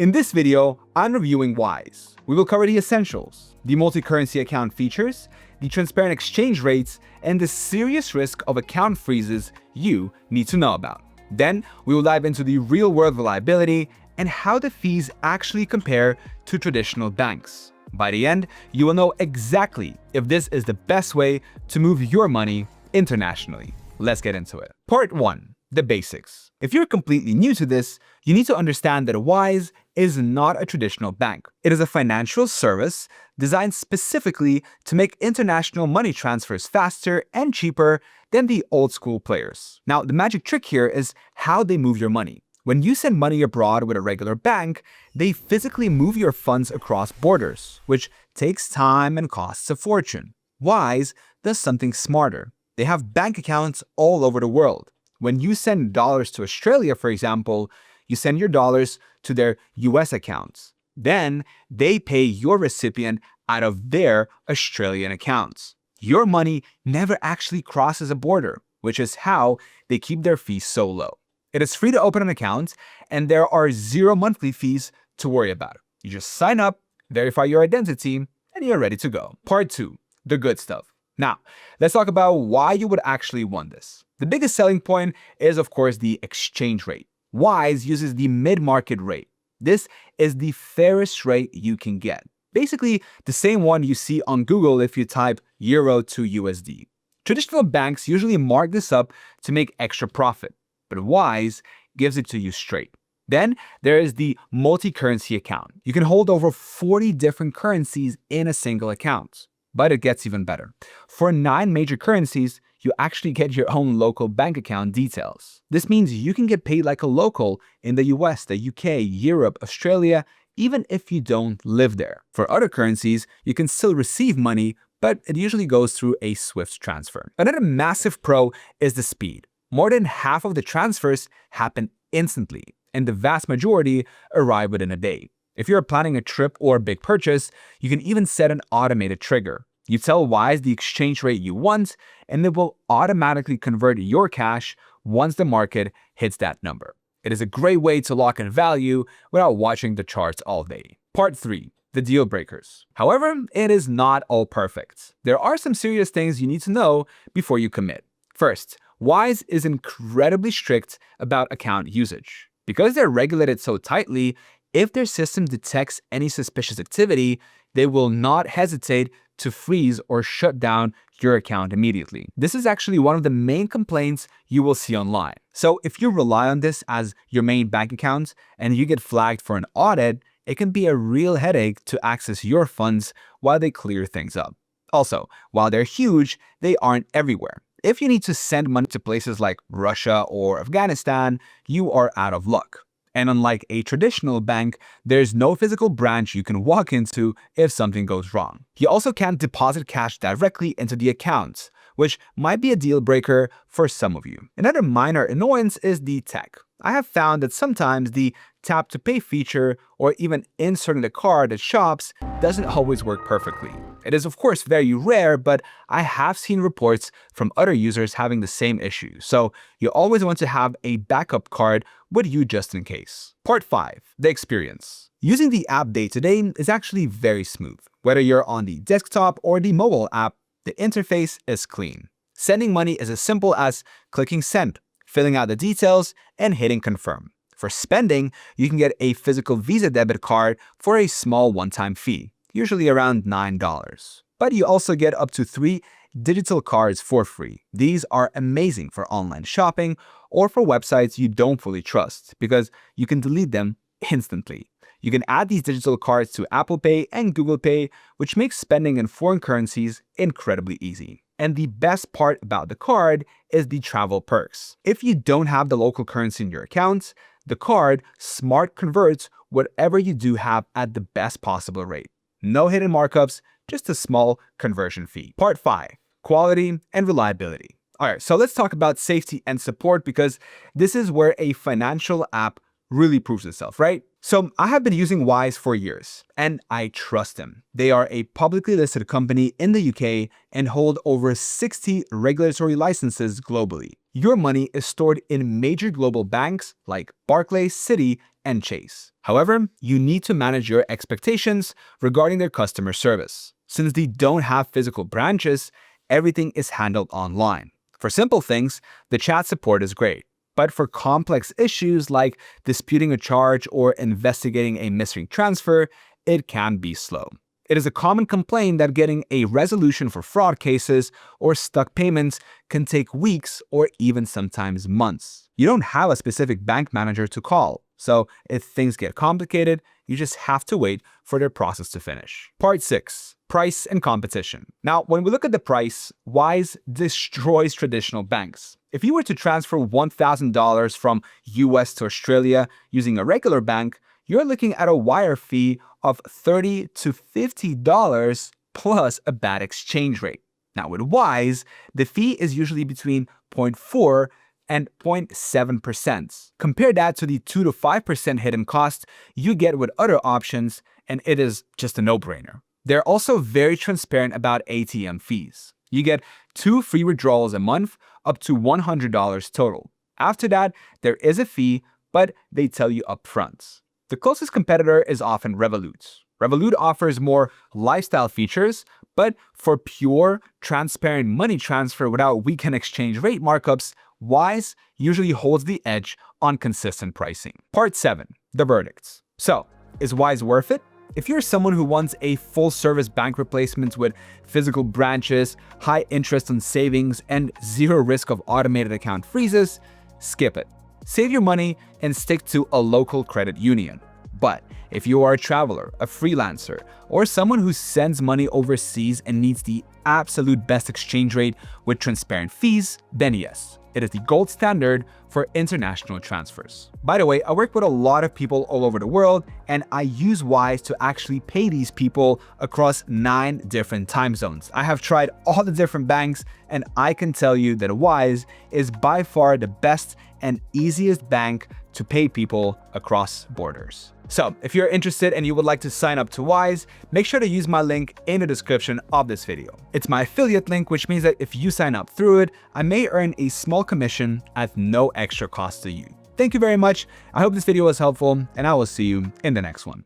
In this video, I'm reviewing Wise. We will cover the essentials, the multi-currency account features, the transparent exchange rates, and the serious risk of account freezes you need to know about. Then, we will dive into the real-world reliability and how the fees actually compare to traditional banks. By the end, you will know exactly if this is the best way to move your money internationally. Let's get into it. Part 1. The basics. If you're completely new to this, you need to understand that Wise is not a traditional bank. It is a financial service designed specifically to make international money transfers faster and cheaper than the old school players. Now, the magic trick here is how they move your money. When you send money abroad with a regular bank, they physically move your funds across borders, which takes time and costs a fortune. Wise does something smarter. They have bank accounts all over the world. When you send dollars to Australia, for example, you send your dollars to their US accounts. Then they pay your recipient out of their Australian accounts. Your money never actually crosses a border, which is how they keep their fees so low. It is free to open an account, and there are 0 monthly fees to worry about. You just sign up, verify your identity, and you're ready to go. Part 2. The good stuff. Now, let's talk about why you would actually want this. The biggest selling point is, of course, the exchange rate. Wise uses the mid-market rate. This is the fairest rate you can get. Basically, the same one you see on Google if you type Euro to USD. Traditional banks usually mark this up to make extra profit, but Wise gives it to you straight. Then there is the multi-currency account. You can hold over 40 different currencies in a single account. But it gets even better. For 9 major currencies, you actually get your own local bank account details. This means you can get paid like a local in the US, the UK, Europe, Australia, even if you don't live there. For other currencies, you can still receive money, but it usually goes through a SWIFT transfer. Another massive pro is the speed. More than half of the transfers happen instantly, and the vast majority arrive within a day. If you're planning a trip or a big purchase, you can even set an automated trigger. You tell Wise the exchange rate you want, and it will automatically convert your cash once the market hits that number. It is a great way to lock in value without watching the charts all day. Part 3. The deal breakers. However, it is not all perfect. There are some serious things you need to know before you commit. First, Wise is incredibly strict about account usage. Because they're regulated so tightly, if their system detects any suspicious activity, they will not hesitate to freeze or shut down your account immediately. This is actually one of the main complaints you will see online. So if you rely on this as your main bank account and you get flagged for an audit, it can be a real headache to access your funds while they clear things up. Also, while they're huge, they aren't everywhere. If you need to send money to places like Russia or Afghanistan, you are out of luck. And unlike a traditional bank, there's no physical branch you can walk into if something goes wrong. You also can't deposit cash directly into the accounts, which might be a deal breaker for some of you. Another minor annoyance is the tech. I have found that sometimes the tap to pay feature or even inserting the card at shops doesn't always work perfectly. It is of course very rare, but I have seen reports from other users having the same issue. So you always want to have a backup card with you just in case. Part 5. The experience. Using the app day to day is actually very smooth. Whether you're on the desktop or the mobile app, the interface is clean. Sending money is as simple as clicking send, filling out the details, and hitting confirm. For spending, you can get a physical Visa debit card for a small one-time fee, usually around $9. But you also get up to 3 digital cards for free. These are amazing for online shopping or for websites you don't fully trust because you can delete them instantly. You can add these digital cards to Apple Pay and Google Pay, which makes spending in foreign currencies incredibly easy. And the best part about the card is the travel perks. If you don't have the local currency in your account, the card smart converts whatever you do have at the best possible rate. No hidden markups, just a small conversion fee. Part 5. Quality and reliability. Alright, so let's talk about safety and support because this is where a financial app really proves itself, right? So I have been using Wise for years, and I trust them. They are a publicly listed company in the UK and hold over 60 regulatory licenses globally. Your money is stored in major global banks like Barclays, Citi, and Chase. However, you need to manage your expectations regarding their customer service. Since they don't have physical branches, everything is handled online. For simple things, the chat support is great. But for complex issues like disputing a charge or investigating a missing transfer, it can be slow. It is a common complaint that getting a resolution for fraud cases or stuck payments can take weeks or even sometimes months. You don't have a specific bank manager to call, so if things get complicated, you just have to wait for their process to finish. Part 6. Price and competition. Now, when we look at the price, Wise destroys traditional banks. If you were to transfer $1,000 from US to Australia using a regular bank, you're looking at a wire fee of $30 to $50 plus a bad exchange rate. Now with Wise, the fee is usually between 0.4 and 0.7%. Compare that to the 2 to 5% hidden cost you get with other options, and it is just a no-brainer. They're also very transparent about ATM fees. You get 2 free withdrawals a month, up to $100 total. After that, there is a fee, but they tell you upfront. The closest competitor is often Revolut. Revolut offers more lifestyle features, but for pure, transparent money transfer without weekend exchange rate markups, Wise usually holds the edge on consistent pricing. Part 7. The verdicts. So, is Wise worth it? If you're someone who wants a full-service bank replacement with physical branches, high interest on savings, and zero risk of automated account freezes, skip it. Save your money and stick to a local credit union. But if you are a traveler, a freelancer, or someone who sends money overseas and needs the absolute best exchange rate with transparent fees, then yes, it is the gold standard for international transfers. By the way, I work with a lot of people all over the world, and I use Wise to actually pay these people across 9 different time zones. I have tried all the different banks, and I can tell you that Wise is by far the best and easiest bank to pay people across borders. So if you're interested and you would like to sign up to Wise, make sure to use my link in the description of this video. It's my affiliate link, which means that if you sign up through it, I may earn a small commission at no extra cost to you. Thank you very much. I hope this video was helpful, and I will see you in the next one.